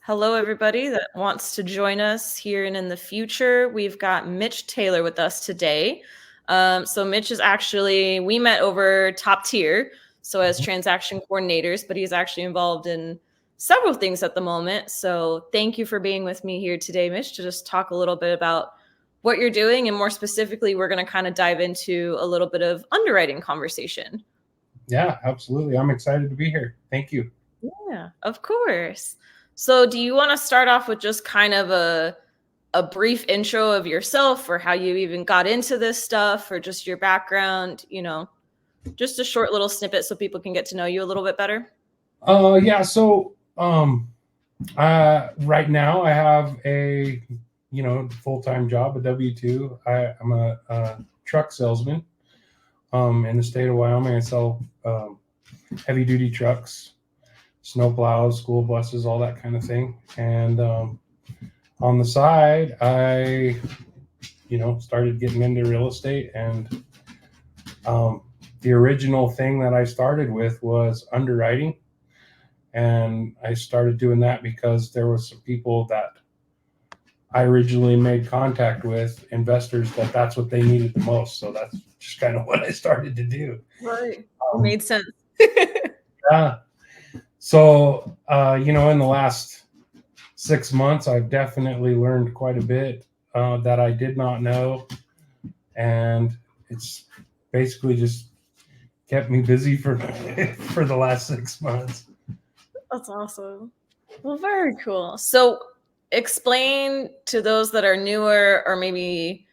Hello, everybody that wants to join us here and in the future. We've got Mitch Taylor with us today. So Mitch is actually, we met over Top Tier, so as transaction coordinators, but he's actually involved in several things at the moment. So thank you for being with me here today, Mitch, to just talk a little bit about what you're doing. And more specifically, we're going to kind of dive into a little bit of underwriting conversation. Yeah, absolutely. I'm excited to be here. Thank you. Yeah, of course. So do you want to start off with just kind of a brief intro of yourself or how you even got into this stuff or just your background, just a short little snippet so people can get to know you a little bit better? Yeah, so right now I have a full-time job, a W-2. I'm a truck salesman in the state of Wyoming. I sell heavy duty trucks, snow plows, school buses, all that kind of thing. And on the side, I started getting into real estate, and the original thing that I started with was underwriting. And I started doing that because there was some people that I originally made contact with, investors, that's what they needed the most. So that's just kind of what I started to do. Right. It made sense. Yeah. So, in the last 6 months, I've definitely learned quite a bit that I did not know. And it's basically just kept me busy for for the last 6 months. That's awesome. Well, very cool. So explain to those that are newer or maybe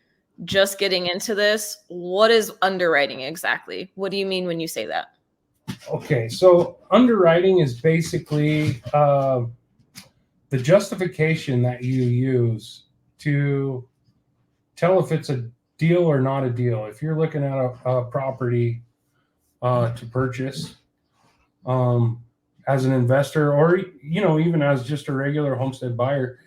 just getting into this, what is underwriting exactly? What do you mean when you say that? Okay, so underwriting is basically the justification that you use to tell if it's a deal or not a deal. If you're looking at a property to purchase as an investor, or even as just a regular homestead buyer,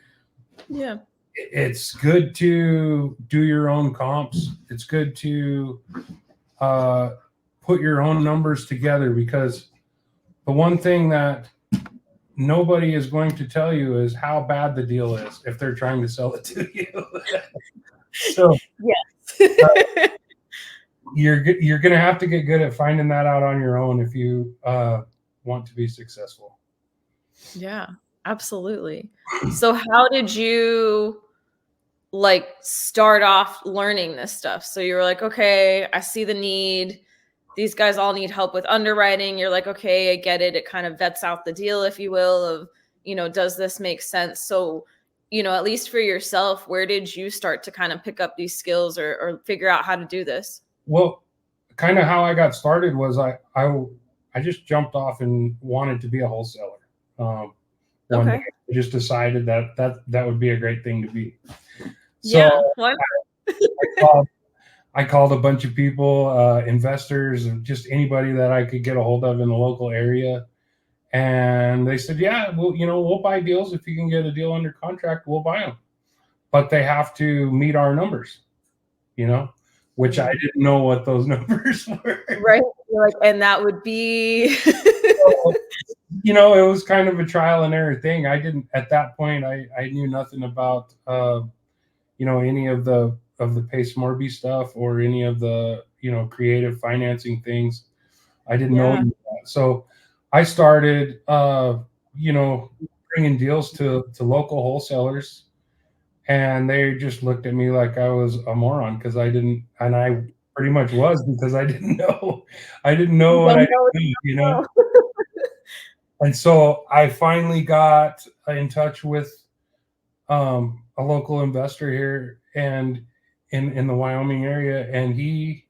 Yeah. it's good to do your own comps. It's good to put your own numbers together, because the one thing that nobody is going to tell you is how bad the deal is if they're trying to sell it to you. So yes. you're going to have to get good at finding that out on your own if you want to be successful. Yeah, absolutely. So how did you start off learning this stuff? So you were like, okay, I see the need. These guys all need help with underwriting. You're like, okay, I get it. It kind of vets out the deal, if you will, of, does this make sense? So, at least for yourself, where did you start to kind of pick up these skills or figure out how to do this? Well, kind of how I got started was I just jumped off and wanted to be a wholesaler. One day, I just decided that would be a great thing to be. So yeah, why I called a bunch of people, investors, and just anybody that I could get a hold of in the local area. And they said, yeah, we'll buy deals. If you can get a deal under contract, we'll buy them. But they have to meet our numbers, which I didn't know what those numbers were. Right. And that would be, So, it was kind of a trial and error thing. I didn't, at that point, I knew nothing about, any of the Pace Morby stuff or any of the, creative financing things. I didn't know that. So I started, bringing deals to local wholesalers, and they just looked at me like I was a moron because I didn't, and I pretty much was, because I didn't know what I didn't. And so I finally got in touch with a local investor here and in the Wyoming area, and he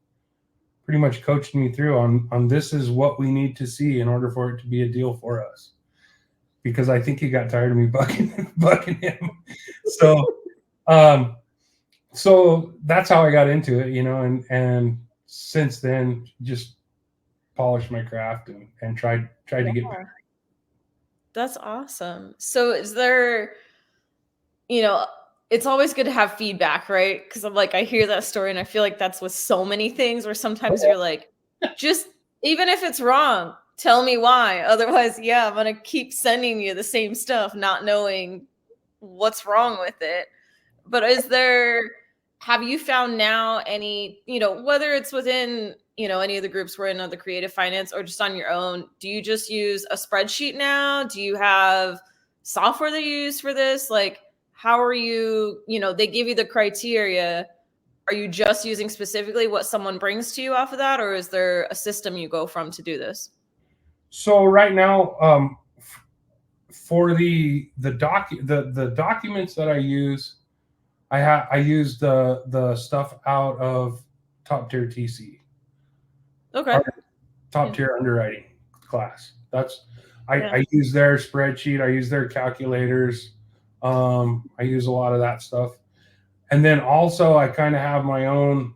pretty much coached me through on this is what we need to see in order for it to be a deal for us, because I think he got tired of me bucking him. So that's how I got into it, and since then just polished my craft and tried to get better. That's awesome. So is there, it's always good to have feedback, right? Because I'm like, I hear that story and I feel like that's with so many things where sometimes you're like, just even if it's wrong, tell me why. Otherwise, yeah, I'm going to keep sending you the same stuff, not knowing what's wrong with it. But have you found now any, whether it's within, any of the groups we're in of the creative finance or just on your own, do you just use a spreadsheet now? Do you have software that you use for this? Like, how are you, they give you the criteria. Are you just using specifically what someone brings to you off of that? Or is there a system you go from to do this? So right now, for the documents that I use, I use the stuff out of top tier TC, Okay. top tier underwriting class. Yeah. I use their spreadsheet. I use their calculators. I use a lot of that stuff, and then also I kind of have my own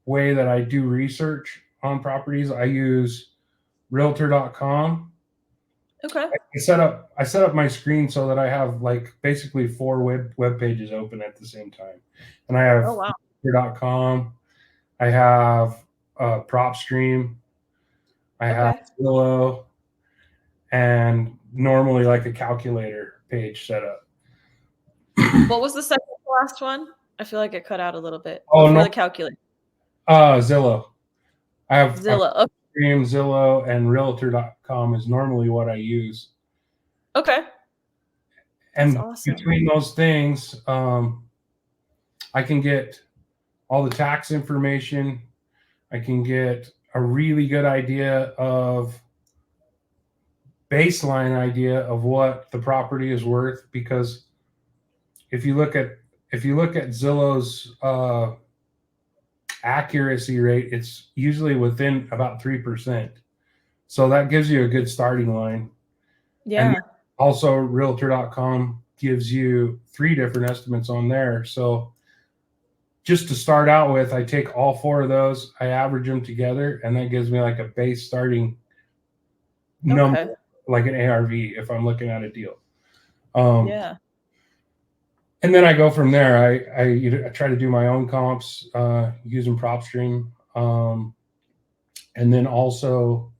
way that I do research on properties. I use Realtor.com. Okay. I set up my screen so that I have like basically 4 web pages open at the same time, and I have Oh, wow. Realtor.com. I have PropStream. I have Zillow, and normally like a calculator page set up. What was the second to last one? I feel like it cut out a little bit before the calculator. Zillow. I have Zillow. Okay. Zillow, and Realtor.com is normally what I use. Okay. And That's awesome. between those things, I can get all the tax information. I can get a really good baseline idea of what the property is worth, because if you look at Zillow's accuracy rate, it's usually within about 3%. So that gives you a good starting line. Yeah. And also Realtor.com gives you 3 different estimates on there. So just to start out with, I take all 4 of those, I average them together, and that gives me like a base starting number, like an ARV if I'm looking at a deal. Yeah. And then I go from there. I try to do my own comps using PropStream, and then also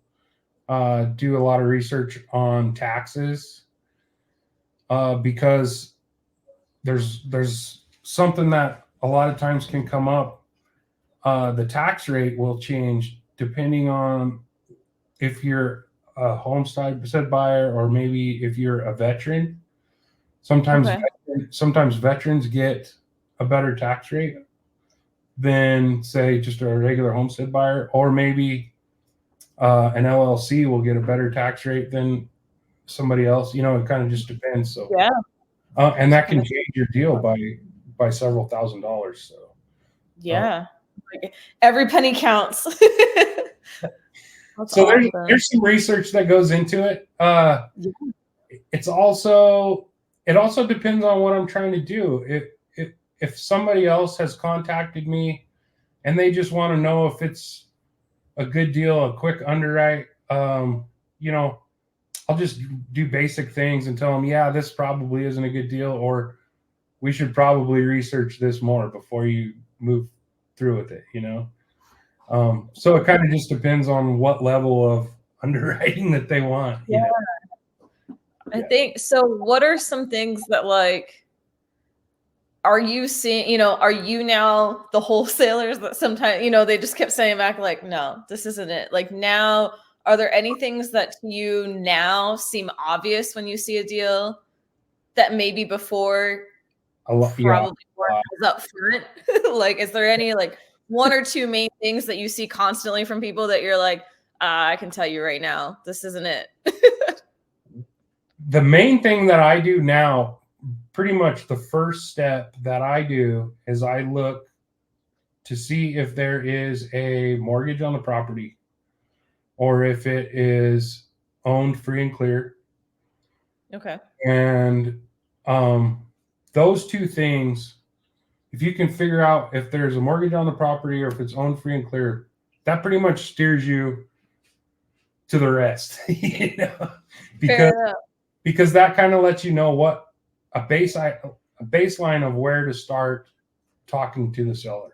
do a lot of research on taxes, because there's something that a lot of times can come up. The tax rate will change depending on if you're a homestead buyer or maybe if you're a veteran. Sometimes veterans get a better tax rate than, say, just a regular homestead buyer, or maybe an LLC will get a better tax rate than somebody else. It kind of just depends. So Yeah. And that can change your deal by several $1,000s. So yeah, like every penny counts. So there's some research that goes into it. It also depends on what I'm trying to do. If somebody else has contacted me and they just want to know if it's a good deal, a quick underwrite, I'll just do basic things and tell them, yeah, this probably isn't a good deal, or we should probably research this more before you move through with it, So it kind of just depends on what level of underwriting that they want. I think so. What are some things that are you seeing, are you now the wholesalers that sometimes, they just kept saying back like, no, this isn't it. Like now, are there any things that to you now seem obvious when you see a deal that maybe before probably weren't as up front? Like, is there any 1 or 2 main things that you see constantly from people that you're like, I can tell you right now, this isn't it? The main thing that I do now, pretty much the first step that I do, is I look to see if there is a mortgage on the property or if it is owned free and clear. Okay. And those 2 things, if you can figure out if there's a mortgage on the property or if it's owned free and clear, that pretty much steers you to the rest. Because that kind of lets you know what a baseline of where to start talking to the seller.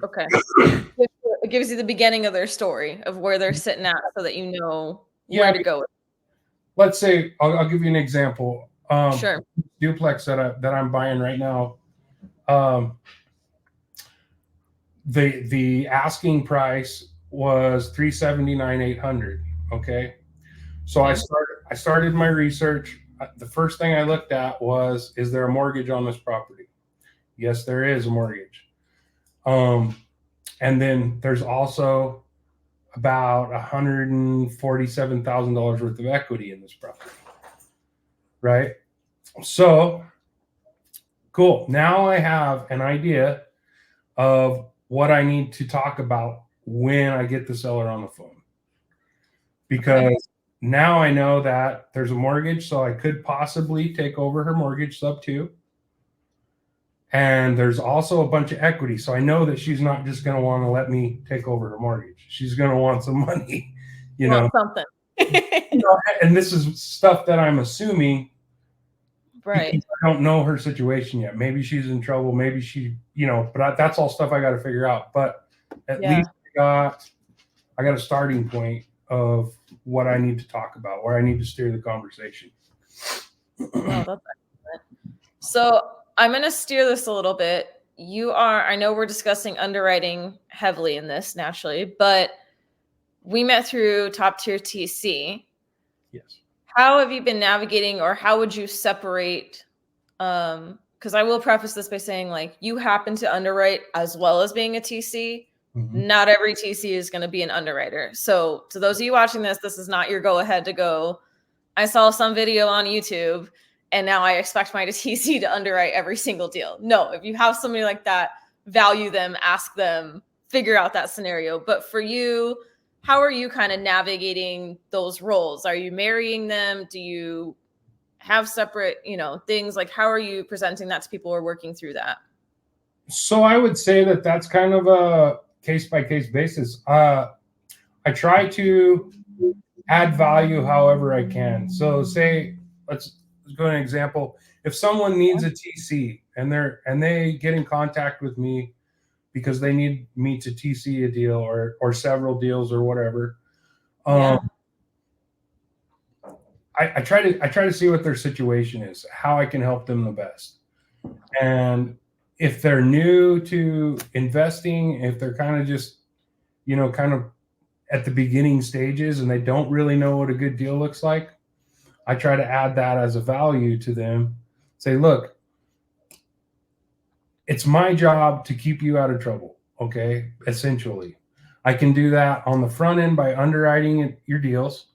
Okay. it gives you the beginning of their story of where they're sitting at, so that you know where to go. Let's say I'll give you an example. Sure. Duplex that I'm buying right now. The asking price was $379,800. Okay, so Okay. I started my research. The first thing I looked at was, is there a mortgage on this property? Yes, there is a mortgage. And then there's also about $147,000 worth of equity in this property, right? So cool. Now I have an idea of what I need to talk about when I get the seller on the phone, because now I know that there's a mortgage, so I could possibly take over her mortgage sub 2. And there's also a bunch of equity. So I know that she's not just going to want to let me take over her mortgage. She's going to want some money, you know. Something. And this is stuff that I'm assuming, right? because I don't know her situation yet. Maybe she's in trouble. Maybe she, but that's all stuff I got to figure out. But at least I got a starting point of what I need to talk about, where I need to steer the conversation. Wow, that's excellent. So I'm going to steer this a little bit. I know we're discussing underwriting heavily in this naturally, but we met through Top Tier TC. Yes. How have you been navigating, or how would you separate? Because I will preface this by saying, like, you happen to underwrite as well as being a TC. Mm-hmm. Not every TC is going to be an underwriter. So to those of you watching this is not your go ahead to go, I saw some video on YouTube and now I expect my TC to underwrite every single deal. No, if you have somebody like that, value them, ask them, figure out that scenario. But for you, how are you kind of navigating those roles? Are you marrying them? Do you have separate, things? Like, how are you presenting that to people who are working through that? So I would say that that's kind of a case-by-case basis. I try to add value however I can. So say, let's go to an example. If someone needs a TC and they get in contact with me because they need me to TC a deal or several deals or whatever, I try to see what their situation is, how I can help them the best. And if they're new to investing, if they're kind of just, kind of at the beginning stages and they don't really know what a good deal looks like, I try to add that as a value to them. Say, look, it's my job to keep you out of trouble. Okay. Essentially, I can do that on the front end by underwriting your deals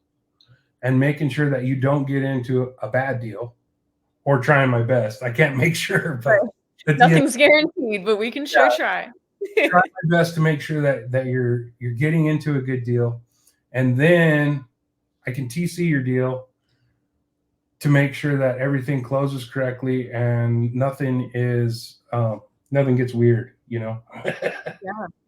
and making sure that you don't get into a bad deal, or trying my best. I can't make sure, but nothing's guaranteed, but we can sure try. Try my best to make sure that you're getting into a good deal, and then I can TC your deal to make sure that everything closes correctly and nothing gets weird. Yeah,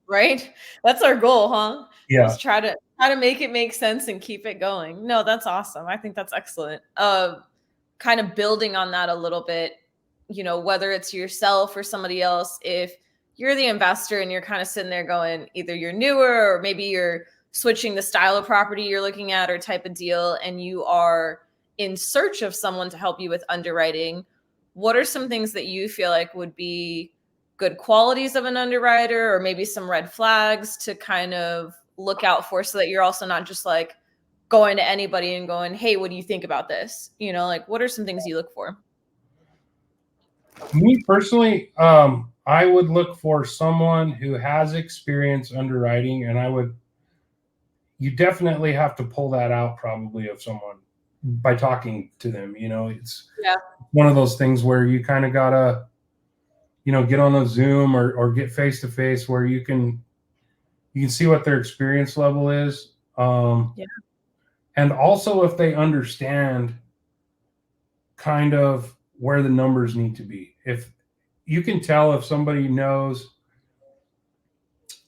right. That's our goal, huh? Yeah. Let's try to make it make sense and keep it going. No, that's awesome. I think that's excellent. Kind of building on that a little bit, whether it's yourself or somebody else, if you're the investor and you're kind of sitting there going, either you're newer or maybe you're switching the style of property you're looking at or type of deal, and you are in search of someone to help you with underwriting, what are some things that you feel like would be good qualities of an underwriter, or maybe some red flags to kind of look out for, so that you're also not just like going to anybody and going, hey, what do you think about this? Like, what are some things you look for? Me personally, I would look for someone who has experience underwriting, and you definitely have to pull that out probably of someone by talking to them. It's one of those things where you kind of gotta, get on a Zoom or get face to face where you can see what their experience level is. And also if they understand kind of where the numbers need to be. If you can tell if somebody knows,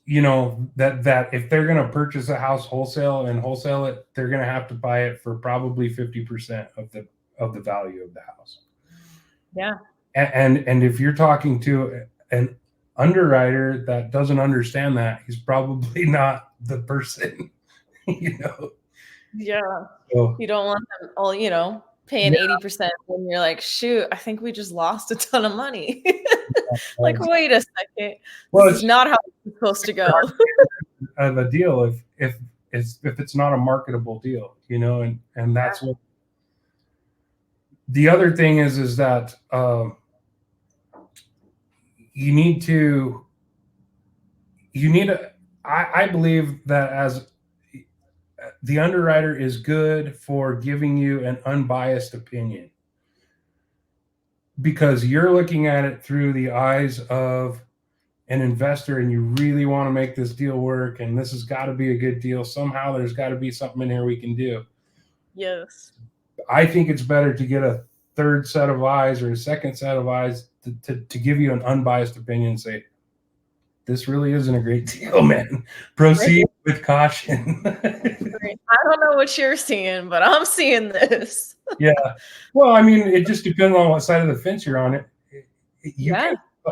that if they're going to purchase a house wholesale and wholesale it, they're going to have to buy it for probably 50% of the value of the house. Yeah. And if you're talking to underwriter that doesn't understand that, he's probably not the person, you know. Yeah. So, You don't want them all, paying yeah, 80% when you're like, shoot, I think we just lost a ton of money. Like, um, wait a second. well, This it's is not how it's supposed to go. of a deal if it's not a marketable deal, you know, and that's what the other thing is that you need to you need a I believe that as the underwriter is good for giving you an unbiased opinion because you're looking at it through the eyes of an investor and you really want to make this deal work and this has got to be a good deal. Somehow there's got to be something in here we can do. Yes. I think it's better to get a third set of eyes or a second set of eyes to give you an unbiased opinion and say, this really isn't a great deal, man. Proceed with caution. I don't know what you're seeing, but I'm seeing this. Yeah. Well, I mean, it just depends on what side of the fence you're on.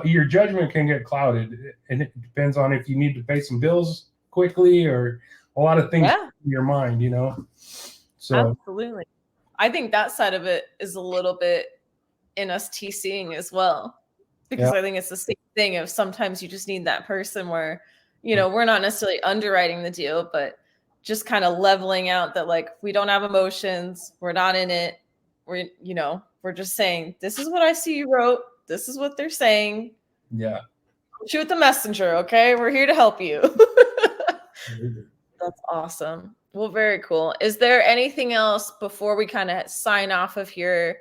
Your judgment can get clouded, and it depends on if you need to pay some bills quickly or a lot of things in your mind, you know. So absolutely. I think that side of it is a little bit in us TCing as well, because I think it's the same thing of sometimes you just need that person where, we're not necessarily underwriting the deal, but just kind of leveling out that like we don't have emotions, we're not in it, we're just saying this is what I see you wrote, this is what they're saying. Yeah. Shoot the messenger, okay? We're here to help you. That's awesome. Well, very cool. Is there anything else before we kind of sign off of here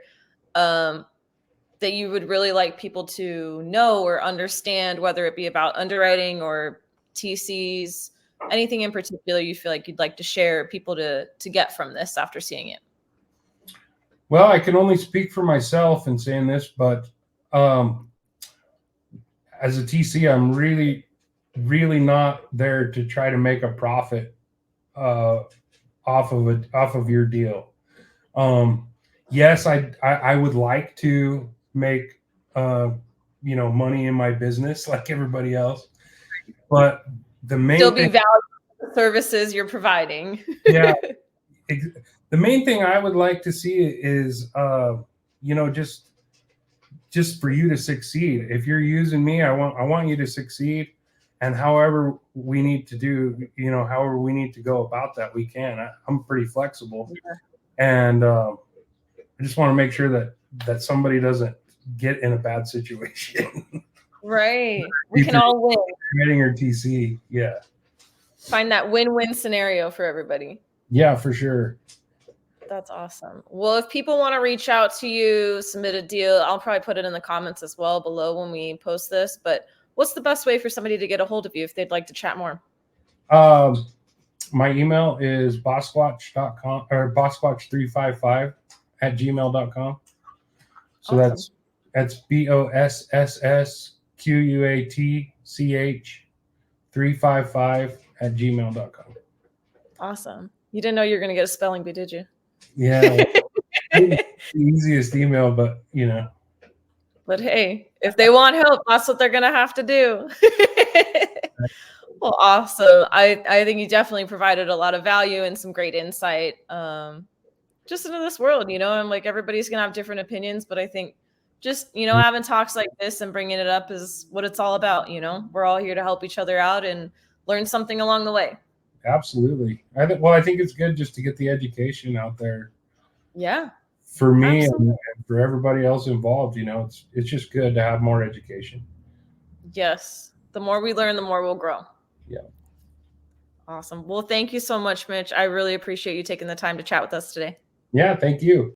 that you would really like people to know or understand, whether it be about underwriting or TCs, anything in particular you feel like you'd like to share people to get from this after seeing it? Well, I can only speak for myself in saying this, but as a TC, I'm really, really not there to try to make a profit off of your deal. Yes, I would like to make money in my business like everybody else, but the main still be valuable the services you're providing. Yeah, the main thing I would like to see is just for you to succeed. If you're using me, I want you to succeed, and however we need to do, however we need to go about that, we can. I'm pretty flexible, and I just want to make sure that somebody doesn't get in a bad situation. Right. We can all win. Getting your TC, yeah. Find that win-win scenario for everybody. Yeah, for sure. That's awesome. Well, if people want to reach out to you, submit a deal, I'll probably put it in the comments as well below when we post this. But what's the best way for somebody to get a hold of you if they'd like to chat more? My email is bosquatch.com or bosquatch355@gmail.com. So awesome. that's BOSSQUATCH355@gmail.com. Awesome. You didn't know you were going to get a spelling bee, did you? Yeah. The easiest email, but But hey, if they want help, that's what they're going to have to do. Well, awesome. I think you definitely provided a lot of value and some great insight just into this world, and like everybody's going to have different opinions, but I think just, having talks like this and bringing it up is what it's all about. We're all here to help each other out and learn something along the way. Absolutely. I think it's good just to get the education out there. Yeah. For me and for everybody else involved, it's just good to have more education. Yes. The more we learn, the more we'll grow. Yeah. Awesome. Well, thank you so much, Mitch. I really appreciate you taking the time to chat with us today. Yeah, thank you.